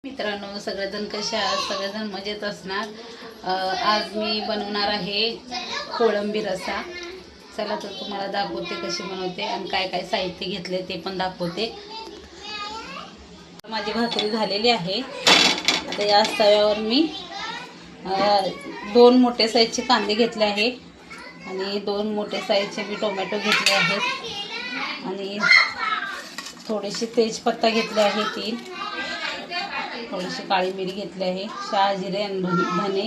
मित्रांनो, सगळेजण कसे आहात? सगळेजण मजेत असणार. आज मी बनवणार आहे कोळंबी रस्सा. चला तर तुम्हाला दाखवते कशी बनवते आणि काय काय साहित्य घेतले ते पण दाखवते. माझी भाकरी झालेली आहे. आता या तव्यावर मी 2 मोठे साईजचे कांदे घेतले आहे आणि 2 मोठे साईजचे मी टोमॅटो घेतले आहेत आणि थोडेसे तेजपत्ता घेतले आहे 3, थोडीशी काळी मिरी घेतली आहे, शहाजिरे आणि धने,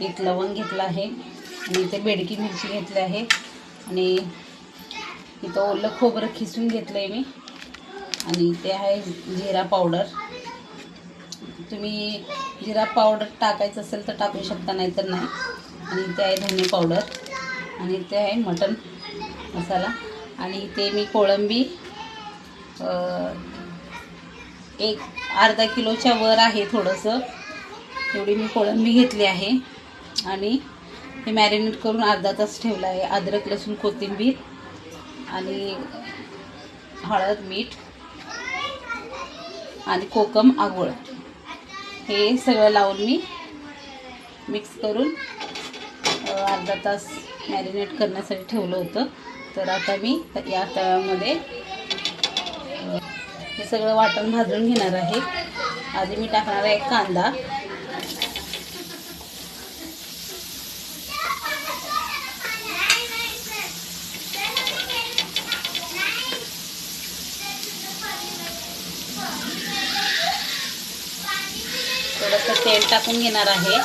1 लवंग घेतला आहे आणि इथे बेडकी मिरची घेतली आहे आणि इथं ओलं खोबरं खिसून घेतलं आहे मी आणि इथे आहे जिरा पावडर. तुम्ही जिरा पावडर टाकायचं असेल तर टाकू शकता, नाही तर नाही. आणि इथे आहे धने पावडर आणि इथे आहे मटण मसाला आणि इथे मी कोळंबी एक अर्धा किलोच्या वर आहे थोडंसं, एवढी मी कोळंबी घेतली आहे आणि हे मॅरिनेट करून अर्धा तास ठेवलं आहे. अद्रक लसूण कोथिंबीर आणि हळद मीठ आणि कोकम आगोळ हे सगळं लावून मी मिक्स करून अर्धा तास मॅरिनेट करण्यासाठी ठेवलं होतं. तर आता मी या तव्यामध्ये हे सगळं वाटण भाजून घेणार आहे. आधी मी टाकणार आहे कांदा, थोडंसं तेल टाकून घेणार आहे.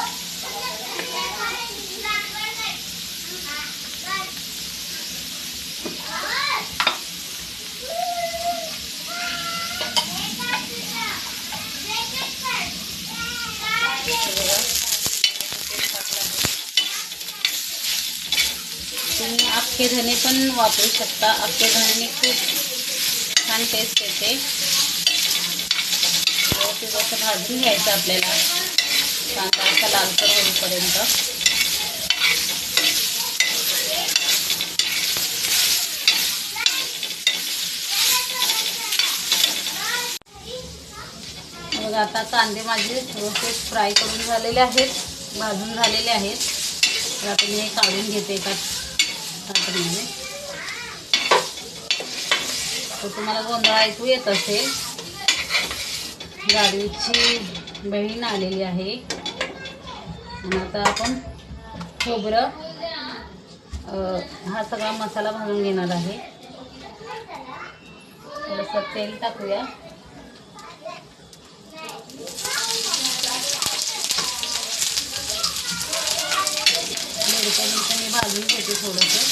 तुम्ही अख्खे धने पण वापरू शकता. अख्खे धने खूप छान टेस्ट येते. व्यवस्थित असं भाजून घ्यायचं आपल्याला कांदा असा लालसर होईपर्यंत. मग आता कांदे माझे थोडेसे फ्राय करून झालेले आहेत, भाजून झालेले आहेत. तर आता मी हे काढून घेते एका ताटामध्ये. तर तुम्हाला गोंधळ ऐकू येत असेल, गारवीची बहीण आलेली आहे. आणि आता आपण खोबरं हा सगळा मसाला भाजून घेणार आहे. थोडंसं तेल टाकूया. मी भाजून घेते थोडंसं.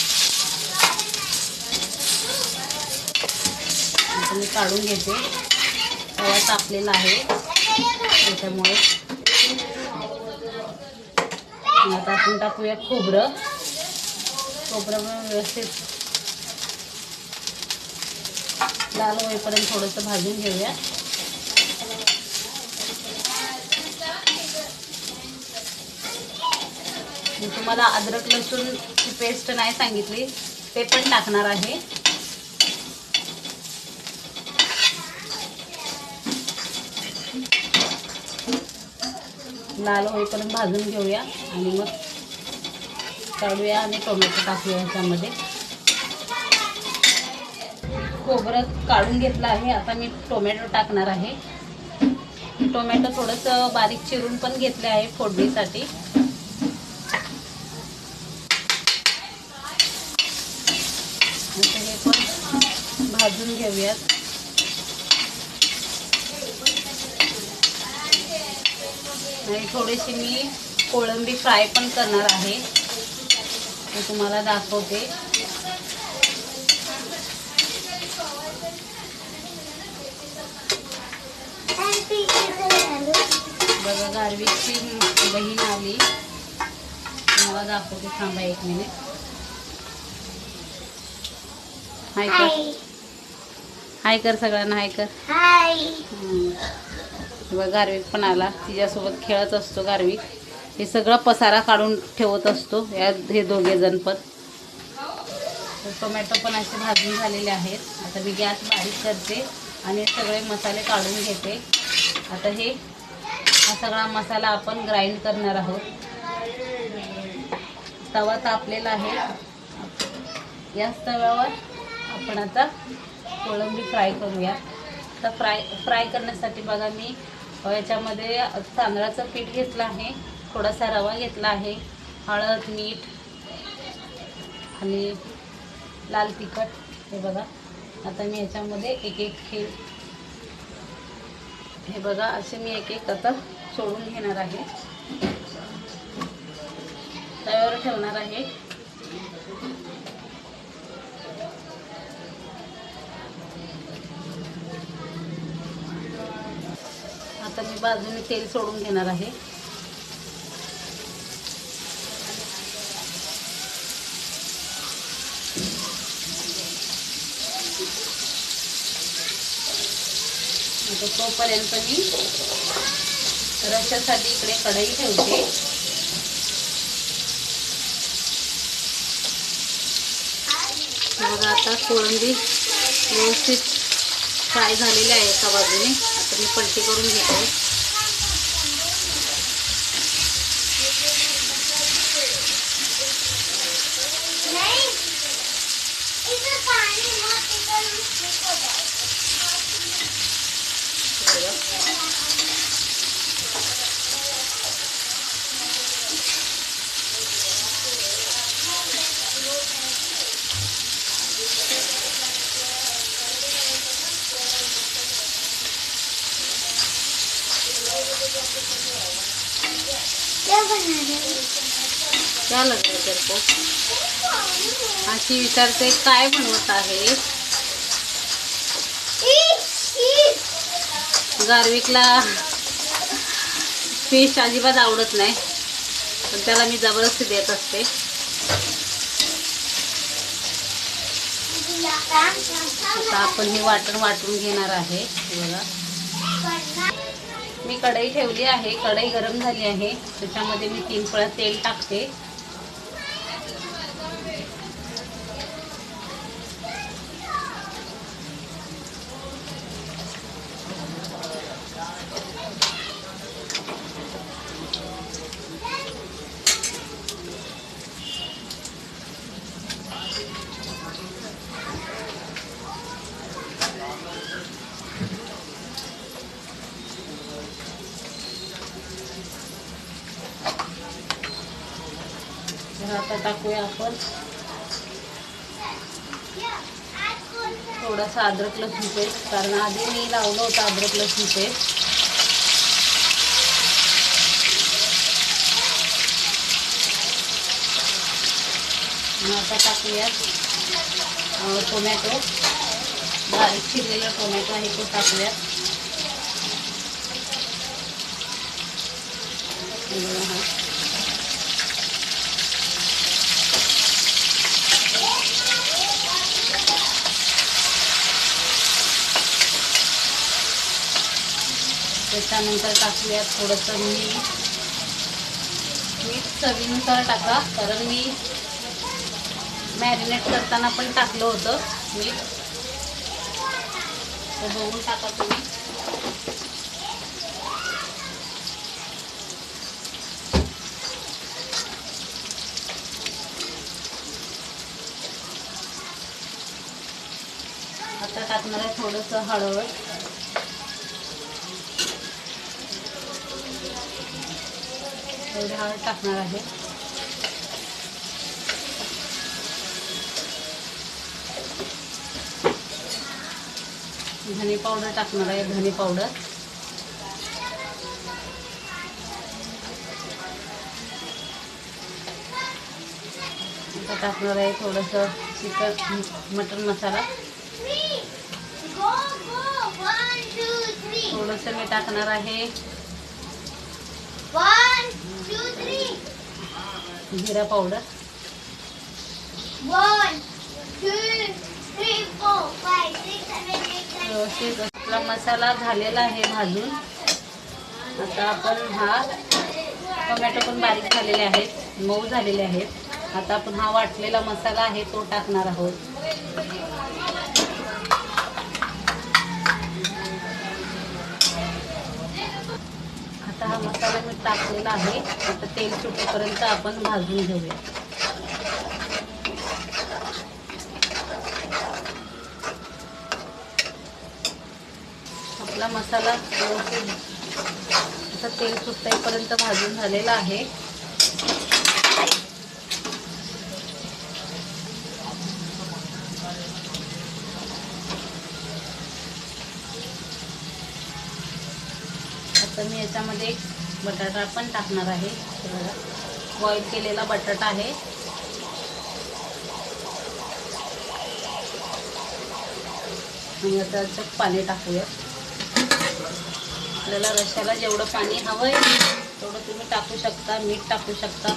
आता मी काढून घेते. तवा तापलेला आहे त्याच्यामुळे. आता आपण टाकूया खोबरं. खोबरं व्यवस्थित लाल होईपर्यंत थोडंसं भाजून घेऊया. मी तुम्हाला अद्रक लसूणची पेस्ट नाही सांगितली, ते पण टाकणार आहे. लाल होईपर्यंत भाजून घेऊया आणि मग काढूया आणि टोमॅटो टाकूया ह्याच्यामध्ये. खोबरं काढून घेतलं आहे. आता मी टोमॅटो टाकणार आहे. टोमॅटो थोडंसं बारीक चिरून पण घेतले आहे फोडणीसाठी. हे पण भाजून घेऊयात. आणि थोडीशी मी कोळंबी फ्राय पण करणार आहे, ते तुम्हाला दाखवते. बघा, गारवीची बहीण आली, तुम्हाला दाखवते. थांबा 1 मिनिट. हाय कर, हाय कर सगळ्यांना, हाय कर. गार्विक पण आला, तिच्यासोबत खेळत असतो गार्विक. हे सगळं पसारा काढून ठेवत असतो हे दोघे जण पण. टोमॅटो पण असे भाजून झालेले आहेत. आता मी गॅस बारीक करते आणि सगळे मसाले काढून घेते. आता हे हा सगळा मसाला आपण ग्राइंड करणार आहोत. तवा तापलेला आहे. याच तव्यावर आपण आता कोळंबी फ्राय करूया. तर फ्राय करण्यासाठी बघा मी याच्यामध्ये तांदळाचं पीठ घेतलं आहे, थोडासा रवा घेतला आहे, हळद, मीठ आणि लाल तिखट. हे बघा आता मी याच्यामध्ये एक एक हे बघा असे मी एक एक आता सोडून घेणार आहे. तव्यावर ठेवणार आहे. आता मी बाजूने तेल सोडून घेणार आहे. आता तोपर्यंत मी रश्श्यासाठी इकडे कढई ठेवते. बघा आता कोळंबी व्यवस्थित फ्राय झालेली आहे एका बाजूने. आता मी पलटी करून घेते. क्या लग रहा है तेरे को? आशी विचारते काय बनवत आहे. गार्विकला फिश अजिबात आवडत नाही, पण त्याला मी जबरदस्ती देत असते. आता आपण हे वाटून घेणार आहे. बघा मी कढई ठेवली आहे. कढई गरम झाली आहे. त्याच्यामध्ये मी 3 पळ्या तेल टाकते. आता टाकूया आपण थोडासा अद्रक लसूण पेस्ट, कारण आधी मी लावलं होतं अद्रक लसूण पेस्ट. आता टाकूया टोमॅटो, बारीक चिरलेला टोमॅटो आहे तो टाकूया. त्याच्यानंतर टाकूया थोडंसं मीठ चवीनुसार टाका, कारण मी मॅरिनेट करताना पण टाकलं होतं मीठ. तर बघून टाका तुम्ही. आता टाकणार आहे थोडंसं हळद, थोडी हळद टाकणार आहे. धने पावडर टाकणार आहे, धने पावडर. आता टाकणार आहे थोडंसं चिकन मटन मसाला. थोडंसं मी टाकणार आहे जिरा पावडर. 1 2 3 4 5 6 7 8 9. व्यवस्थित आपला मसाला झालेला आहे भाजून. आता आपण हा टोमॅटो पण बारीक झालेले आहेत, मऊ झालेले आहेत. आता आपण हा वाटलेला मसाला आहे तो टाकणार आहोत. आता आता हा मसाला मी टाकलेला आहे. आता तेल सुटेपर्यंत आपण भाजून घेऊया. आपला मसाला व्यवस्थित आता तेल सुटेपर्यंत भाजून झालेला आहे. आता मी याच्यामध्ये बटाटा पण टाकणार आहे. बॉईल केलेला बटाटा आहे. आणि आता याच्यात पाणी टाकूया. आपल्याला रश्श्याला जेवढं पाणी हवं आहे तेवढं तुम्ही टाकू शकता. मीठ टाकू शकता.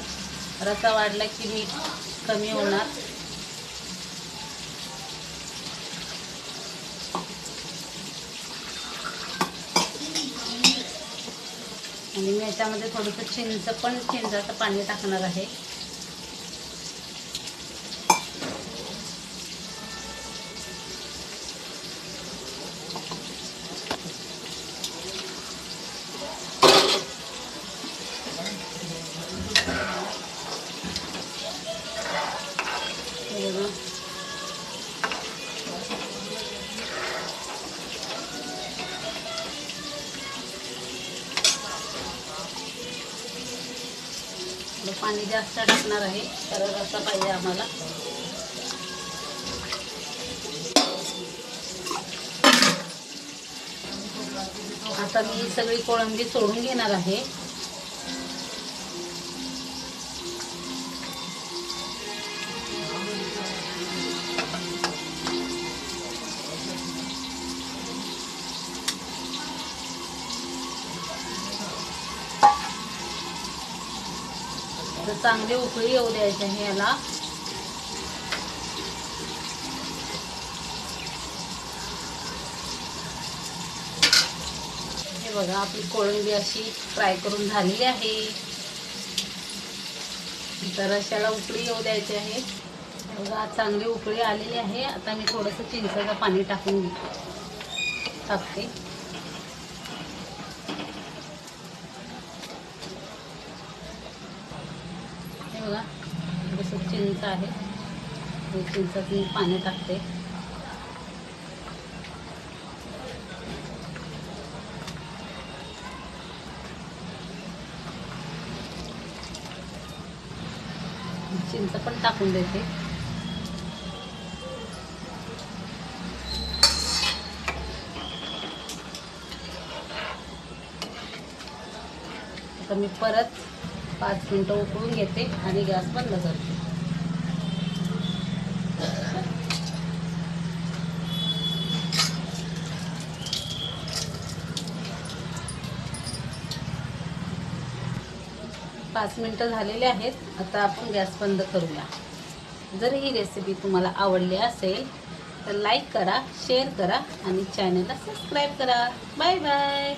रस्सा वाढला की मीठ कमी होणार. आणि मी याच्यामध्ये थोडंसं चिंचाचं पाणी टाकणार आहे. पाणी जास्त टाकणार आहे कारण रस्सा पाहिजे आम्हाला. आता मी सगळी कोळंबी सोडून घेणार आहे. चांगली उकळी येऊ द्यायची आहे याला. हे बघा आपली कोळंबी अशी फ्राय करून झालेली आहे. तर रश्श्याला उकळी येऊ द्यायची आहे. बघा चांगली उकळी आलेली आहे. आता मी थोडंसं चिंचाचं पाणी टाकते. हे बघा थोडंसं चिंच आहे. चिंचाचं मी पाणी टाकते. चिंच पण टाकून देते. आता मी परत 5 मिनिटं उकळून घेते आणि गॅस बंद करते. पाच मिनिटं झालेले आहेत. आता आपण गॅस बंद करूया. जर ही रेसिपी तुम्हाला आवडली असेल तर लाईक करा, शेअर करा आणि चॅनलला सबस्क्राईब करा. Bye bye.